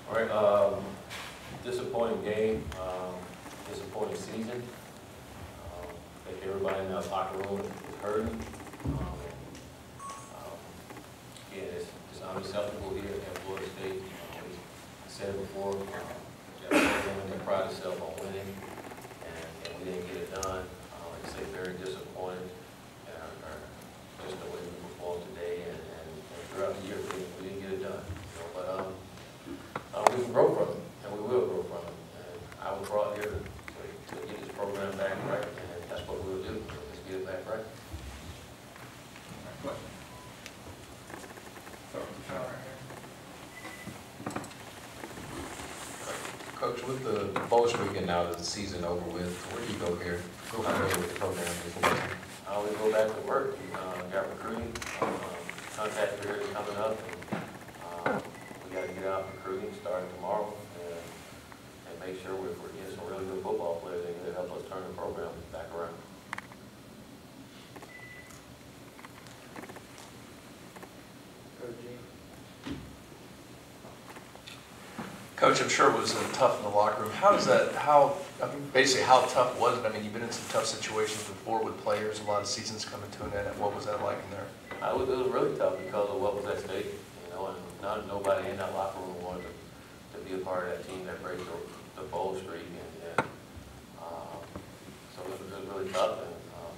All right, disappointing game, disappointing season. I think everybody in that locker room is hurting. Yeah, it's unacceptable here at Florida State. I said it before, that program that pride itself on winning, and we didn't get it done. Like I say, very disappointed, just the way we performed today, and throughout the year we didn't get it done. But we can grow from it, and we will grow from it. And I was brought here to get this program back right, and that's what we'll do. Let's get it back right. Coach, with the bowl streak and now the season over with, where do you go here? Go from there with the program. I always go back to work. Got recruiting. Contact period is coming up. And, we got to get out recruiting starting tomorrow and make sure we're getting some really good football players in here to help us turn the program back around. Coach, I'm sure it was tough in the locker room. Basically, how tough was it? I mean, you've been in some tough situations before with players, a lot of seasons coming to an end. What was that like in there? It was really tough because of what was at stake, and nobody in that locker room wanted to be a part of that team that breaks the bowl streak, and so it was really tough, and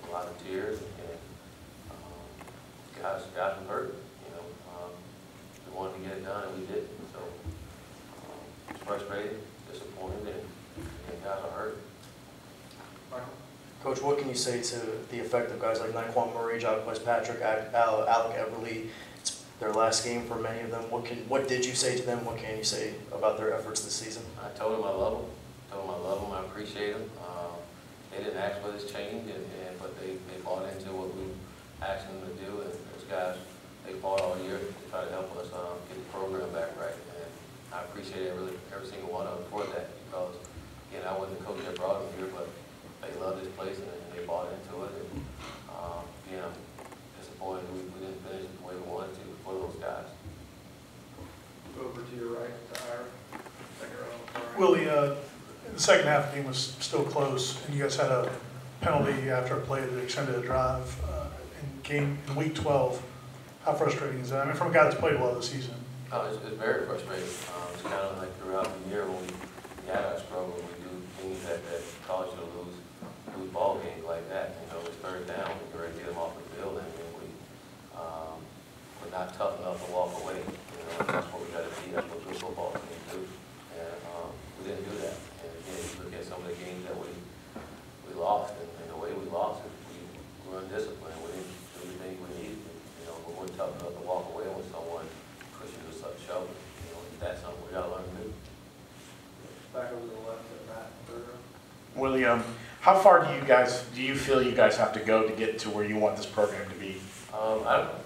a lot of tears, and guys were hurt. We wanted to get it done, and we didn't. So it's frustrating, disappointing, and guys are hurt. Coach, what can you say to the effect of guys like Naquan Murray, John West Patrick, Alec Everly? It's their last game for many of them. What did you say to them? What can you say about their efforts this season? I told them I love them. I appreciate them. They didn't ask for this change, but they bought into what we asked them to do. And those guys, they fought all year to try to help us get the program back right. And I appreciate every single one of them for that, because again, I wasn't the coach that brought them here, but they love this place and they bought into it. And again, I'm disappointed we didn't finish the way we wanted to for those guys. Over to your right, to Ira. Second row. Willie, the second half of the game was still close, and you guys had a penalty after a play that extended a drive in week 12. How frustrating is that? I mean, from a guy that's played well this season. It's very frustrating. It's kind of like throughout the year when we had our struggle, we do things that cause you to lose ball games like that. It's third down, we're ready to get them off the field, and we're not tough enough to walk away. That's what we got to be. That's what good football teams do. And we didn't do that. And again, you look at some of the games that we lost, and the way we lost is we were undisciplined. We didn't do the things we needed. We weren't tough enough to walk away when someone pushes us up the shoulder. That's something we got to learn to do. Back over to the left at Matt. Willie, how far do you feel you guys have to go to get to where you want this program to be?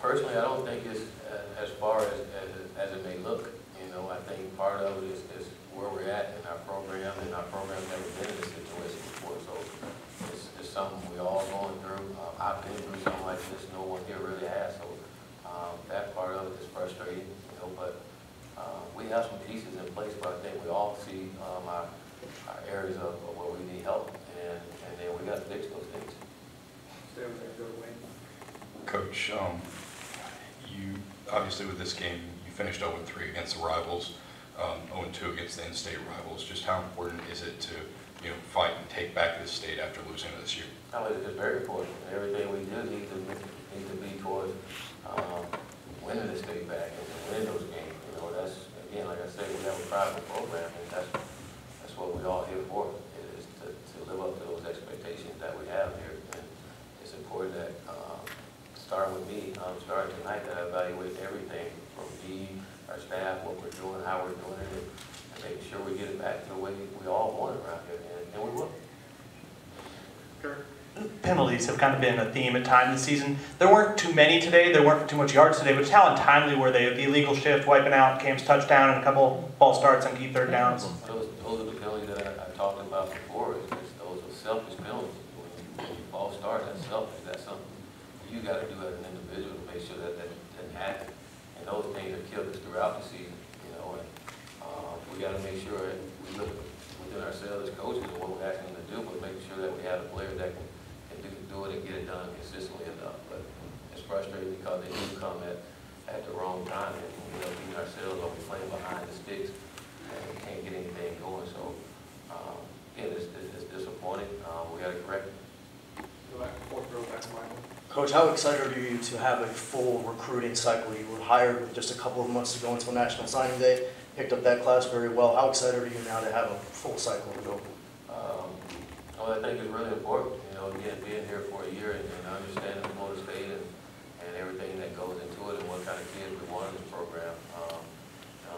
Personally, I don't think it's as far as it may look. I think part of it is where we're at in our program, and our program's never been in this situation before. So it's something we're all going through. I've been through something like this. No one here really has. So that part of it is frustrating. But we have some pieces in place, but I think we all see our areas of where we need help, and then we got to fix those things. Stay over there, go to Wayne. Coach, you obviously with this game, you finished 0-3 against the rivals, 0-2 against the in-state rivals. Just how important is it to fight and take back this state after losing this year? It's very important. Everything we do needs to be towards winning the state back and winning those games. That's, again, like I said, we have a prideful program, and that's what we're all here for, is to live up to those expectations that we have here. And it's important that, starting with me, starting tonight, that I evaluate everything from me, our staff, what we're doing, how we're doing it, and making sure we get it back to the way we all want it around here, and we will. Kurt. Penalties have kind of been a theme at times this season. There weren't too many today. There weren't too much yards today, but just how untimely were they? The illegal shift, wiping out Cam's touchdown, and a couple ball starts on key third downs. Those are the penalties that I talked about before. Those are selfish penalties. When you ball start, that's selfish. That's something you got to do as an individual to make sure that doesn't happen. And those things have killed us throughout the season. And we we gotta make sure that we look within ourselves as coaches and what we're asking them to do, but making sure that we have the players that can do it and get it done consistently enough. But it's frustrating because they do come at the wrong time, and we end up beating ourselves or we're playing behind the sticks and we can't get anything going. So, yeah, it's disappointing. We gotta correct it. Go back to fourth row, back to Michael. Coach, how excited are you to have a full recruiting cycle? You were hired with just a couple of months to go until National Signing Day, picked up that class very well. How excited are you now to have a full cycle to go? Well, I think it's really important, you know, again, being here for a year and understanding Florida State and everything that goes into it and what kind of kids we want in this program.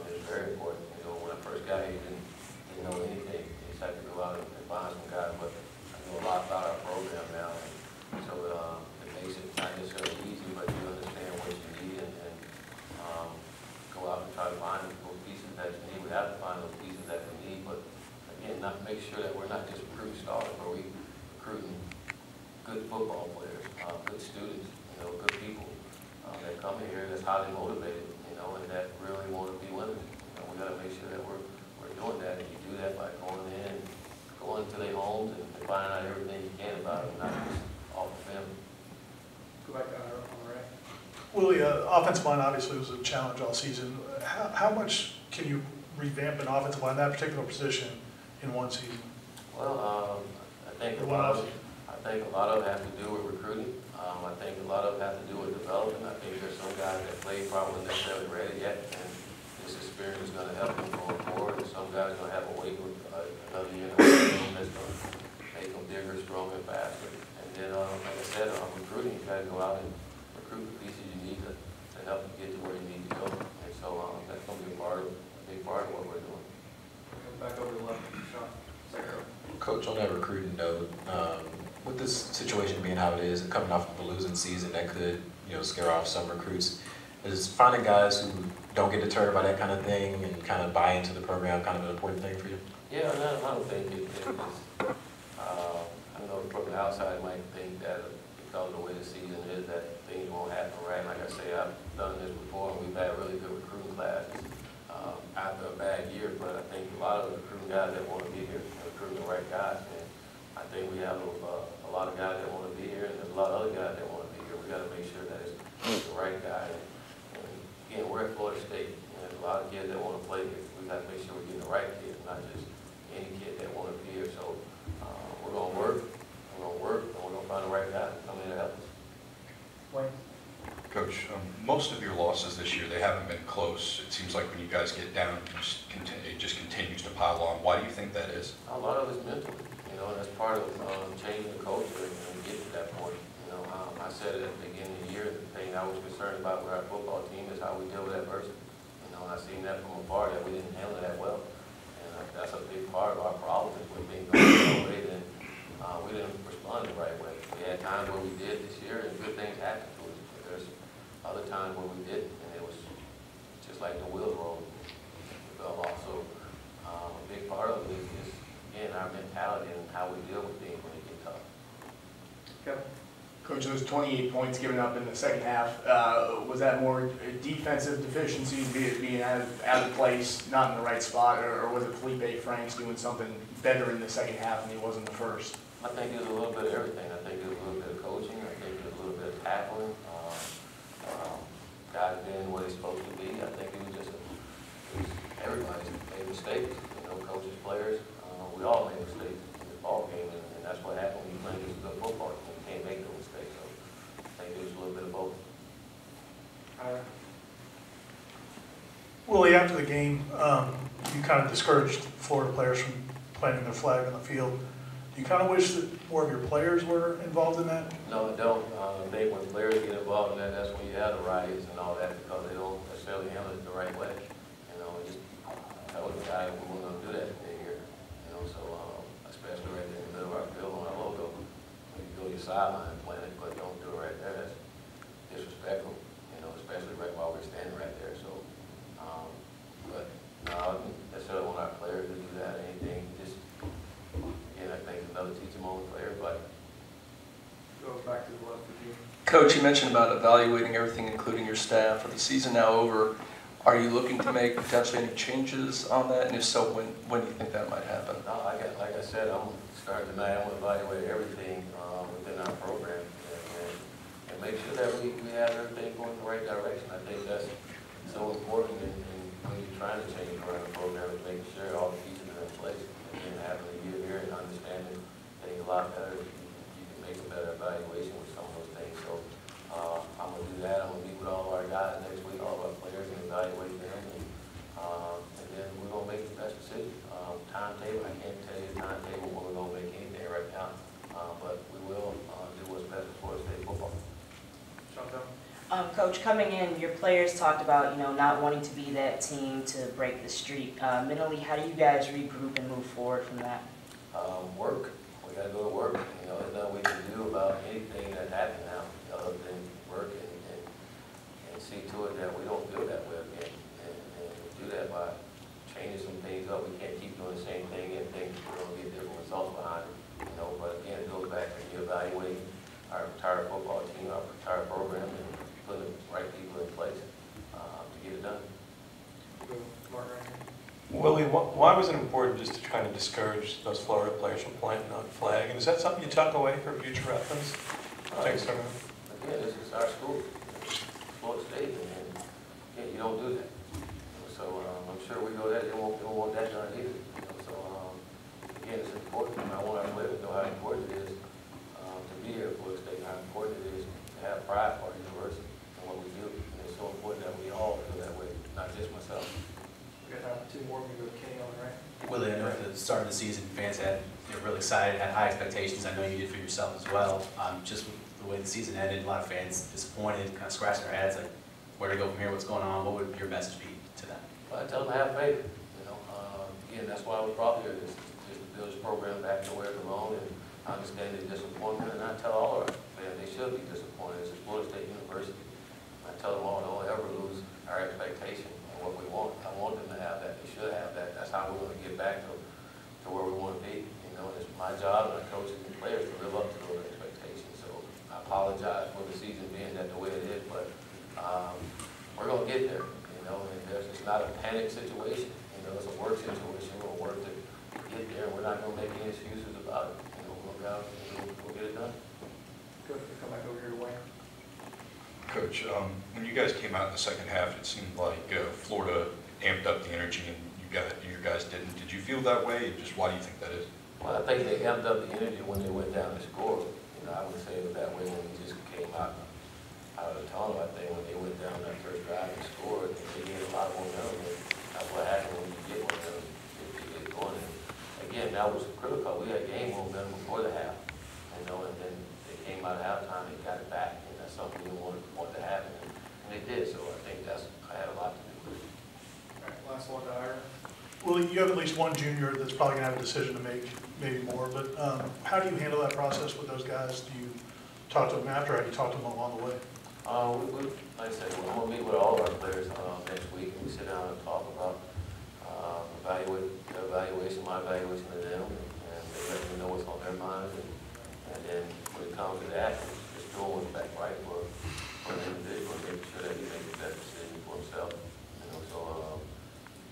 It's very important. You know, when I first got here, didn't know anything. You just had to go out and find some guys, but I know a lot about our program now. And so it makes it not necessarily easy, but you understand what you need and go out and try to find those pieces that you need. We have to find those pieces that we need, but again, not make sure that we're not just recruiting stars, but we're recruiting good football players, good students, you know, good people that come here that's highly motivated, you know, and that really want to be winners. You know, we got to make sure that we're doing that, and you do that by going in, going to their homes, and finding out everything you can about them, not just off the film. Go back to Ira on the right. Willie, offensive line obviously was a challenge all season. How much can you revamp an offensive line, that particular position, in one season? Well, I think a lot of it has to do with recruiting. I think a lot of it has to do with development. I think there's some guys that play probably not necessarily ready yet, and this experience is going to help them going forward. And some guys are going to have a wait with another year that's going to make them bigger, stronger, faster. And then, like I said, recruiting, you got to go out and recruit the pieces you need to help you get to where you need to go. And so that's going to be a big part of what we're doing. Back over to the left, Sean. Second row. Coach, on that recruiting note, with this situation being how it is, and coming off of a losing season that could, you know, scare off some recruits, is finding guys who don't get deterred by that kind of thing and kind of buy into the program kind of an important thing for you? Yeah, I don't think it is. I know from the outside might think that because of the way the season is that things won't happen right. Like I say, I've done this before, and we've had really good recruiting classes after a bad year, but I think a lot of the recruiting guys that want to be here are recruiting the right guys. And I think we have a lot of guys that want to be here, and there's a lot of other guys that want to be here. We got to make sure that it's the right guy. And again, we're at Florida State, and there's a lot of kids that want to play here. We got to make sure we're getting the right kids, not just any kid that want to be here. So we're going to work, and we're going to find the right guy to come in and help us. Wayne. Coach, most of your losses this year, they haven't been close. It seems like when you guys get down, it just continues to pile on. Why do you think that is? A lot of it's mental, you know, and that's part of changing the culture and getting to that point. You know, I said it at the beginning of the year, the thing I was concerned about with our football team is how we deal with adversity. You know, and I seen that from afar, that we didn't handle that well. And that's a big part of our problem is when things don't go our way, then we didn't respond the right way. We had times where we did this year and good things happened to us. But there's other times where we didn't, and it was just like the wheels rolled. We fell off. So a big part of it is, again, our mentality and how we deal with things when it gets tough. Kevin. Coach, those 28 points given up in the second half, was that more defensive deficiencies, being out of place, not in the right spot, or was it Felipe Franks doing something better in the second half than he was in the first? I think it was a little bit of everything. I think it was a little bit of coaching. I think it was a little bit of tackling. Guys being where they're supposed to be. I think it was just everybody's made mistakes. You know, coaches, players, we all made mistakes in the ball game, and that's what happened when you play this good football. You can't make no mistakes. So I think it was a little bit of both. Ira. Willie, after the game, you kind of discouraged Florida players from planting their flag on the field. Do you kind of wish that more of your players were involved in that? No, I don't. I think when players get involved in that, that's when you have the riots and all that, because they don't necessarily handle it the right way. You know, just tell the guy we weren't going to do that here. You know, so especially right there in the middle of our field on our logo, when you go to your sideline and plant it, but don't do it right there. That's disrespectful. You know, especially right while we're standing right there. So, but no, I don't necessarily want our players to do that or anything. Just again, I think another teaching moment for everybody. Goes back to the left of you. Coach, you mentioned about evaluating everything, including your staff. With the season now over, Are you looking to make potentially any changes on that? And if so, when do you think that might happen? No, like I said, I'm starting tonight, I'm gonna evaluate everything, within our program and make sure that we have everything going in the right direction. I think that's so important in when you're trying to change around the program, is making sure all the pieces are in place. And having a year here and understanding things a lot better, you can make a better evaluation with some of those things. So, I'm gonna do that. I'm gonna meet with all of our guys next week, all of our players, and evaluate them. And then we're gonna make the best decision. Timetable, I can't tell you the timetable when we're gonna make anything right now, but we will do what's best for state football. Coach, coming in, your players talked about, not wanting to be that team to break the streak. Mentally, how do you guys regroup and move forward from that? Work. We gotta go to work. There's nothing we can do about anything that happened now, other than work and see to it that we don't feel that way again. And do that by changing some things up. We can't keep doing the same thing and think we're gonna get different results behind it. But again, it goes back to evaluating our entire football team, our entire program, and putting the right people in place to get it done. Willie, why was it important just to try to discourage those Florida players from playing on flag? And is that something you tuck away for future reference? Thanks, sir. Again, this is our school, Florida State, and again, you don't do that. So I'm sure we go there, you don't want that done either. So again, it's important. I want our players to know how important it is to be here at Florida State, how important it is to have pride for our university and what we do. And it's so important that we all feel that way, not just myself. We got 2 more, we go to Kenny on, right? Willie, I know at the start of the season, fans had really excited, had high expectations. I know you did for yourself as well. Just with the way the season ended, a lot of fans disappointed, kind of scratching their heads, like, where to go from here, what's going on? What would your message be to them? Well, I tell them to have faith. Again, that's why we brought here, is to build this program back to where it belongs, and I understand the disappointment, and I tell all of our fans they should be disappointed. It's Florida State University. I tell them all, don't ever lose our expectation and what we want. I want them to have that. They should have that. That's how we're going to get back to where we want to be. It's my job and our coaches and players to live up to those expectations. So I apologize for the season being that the way it is, but we're going to get there. And it's not a panic situation. It's a work situation. We're going to work to get there. We're not going to make any excuses about it. We'll go out and we'll get it done. Good. Come back over here to Wayne. Coach, when you guys came out in the second half, it seemed like Florida amped up the energy and you guys didn't. Did you feel that way? Just why do you think that is? Well, I think they amped up the energy when they went down to score. I would say it was that way when we just came out of the tunnel. I think when they went down that first drive and scored, they gave a lot of momentum. That's what happens when you get momentum, you get going. And again, that was critical. We had game momentum before the half, and then they came out of halftime, they got it back, and that's something we wanted to happen, and they did. So I think I had a lot to do with it. All right, last one to Ira. Well, you have at least one junior that's probably going to have a decision to make, maybe more, but how do you handle that process with those guys? Do you talk to them after, or do you talk to them along the way? Like I said, I'm going to meet with all of our players next week, and we sit down and talk about their evaluation, my evaluation of them, and they let me know what's on their minds, and then when it comes to that, just doing what's back right for an individual, making sure that he makes the best decision for himself. So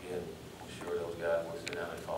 again, I'm sure those guys will sit down and talk